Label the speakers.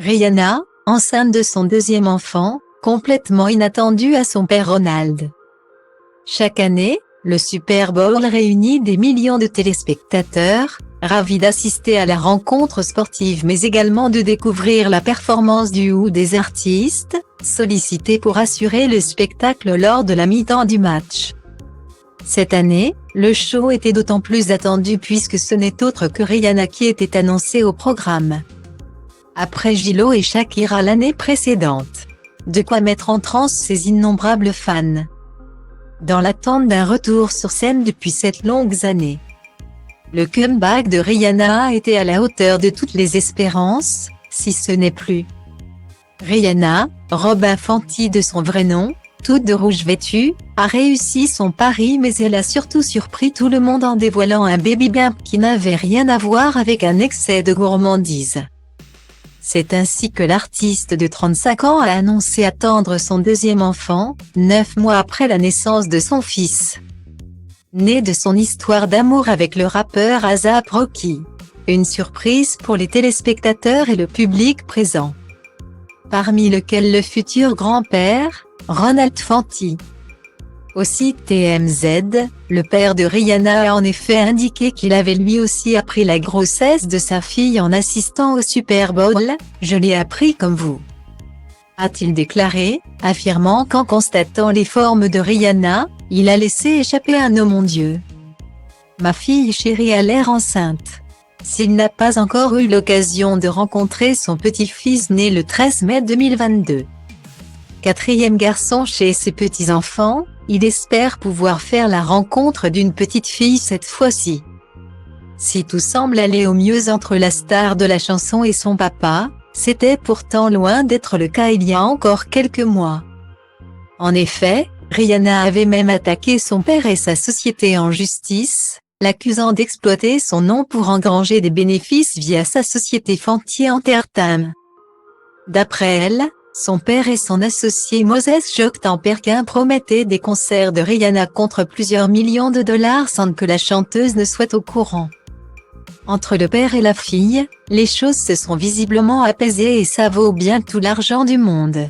Speaker 1: Rihanna, enceinte de son deuxième enfant, complètement inattendue à son père Ronald. Chaque année, le Super Bowl réunit des millions de téléspectateurs, ravis d'assister à la rencontre sportive mais également de découvrir la performance du ou des artistes, sollicités pour assurer le spectacle lors de la mi-temps du match. Cette année, le show était d'autant plus attendu puisque ce n'est autre que Rihanna qui était annoncée au programme. Après J-Lo et Shakira l'année précédente. De quoi mettre en transe ses innombrables fans. Dans l'attente d'un retour sur scène depuis 7 longues années. Le comeback de Rihanna a été à la hauteur de toutes les espérances, si ce n'est plus. Rihanna, Robin Fenty de son vrai nom, toute de rouge vêtue, a réussi son pari mais elle a surtout surpris tout le monde en dévoilant un baby bump qui n'avait rien à voir avec un excès de gourmandise. C'est ainsi que l'artiste de 35 ans a annoncé attendre son deuxième enfant, 9 mois après la naissance de son fils. Né de son histoire d'amour avec le rappeur A$AP Rocky. Une surprise pour les téléspectateurs et le public présent. Parmi lequel le futur grand-père, Ronald Fenty. Aussi TMZ, le père de Rihanna a en effet indiqué qu'il avait lui aussi appris la grossesse de sa fille en assistant au Super Bowl, « Je l'ai appris comme vous », a-t-il déclaré, affirmant qu'en constatant les formes de Rihanna, il a laissé échapper un « Oh mon Dieu ! Ma fille chérie a l'air enceinte ». S'il n'a pas encore eu l'occasion de rencontrer son petit-fils né le 13 mai 2022. Quatrième garçon chez ses petits-enfants, il espère pouvoir faire la rencontre d'une petite fille cette fois-ci. Si tout semble aller au mieux entre la star de la chanson et son papa, c'était pourtant loin d'être le cas il y a encore quelques mois. En effet, Rihanna avait même attaqué son père et sa société en justice, l'accusant d'exploiter son nom pour engranger des bénéfices via sa société Fenty Entertainment. D'après elle, son père et son associé Moses Joktan-Perkin promettaient des concerts de Rihanna contre plusieurs millions de dollars sans que la chanteuse ne soit au courant. Entre le père et la fille, les choses se sont visiblement apaisées et ça vaut bien tout l'argent du monde.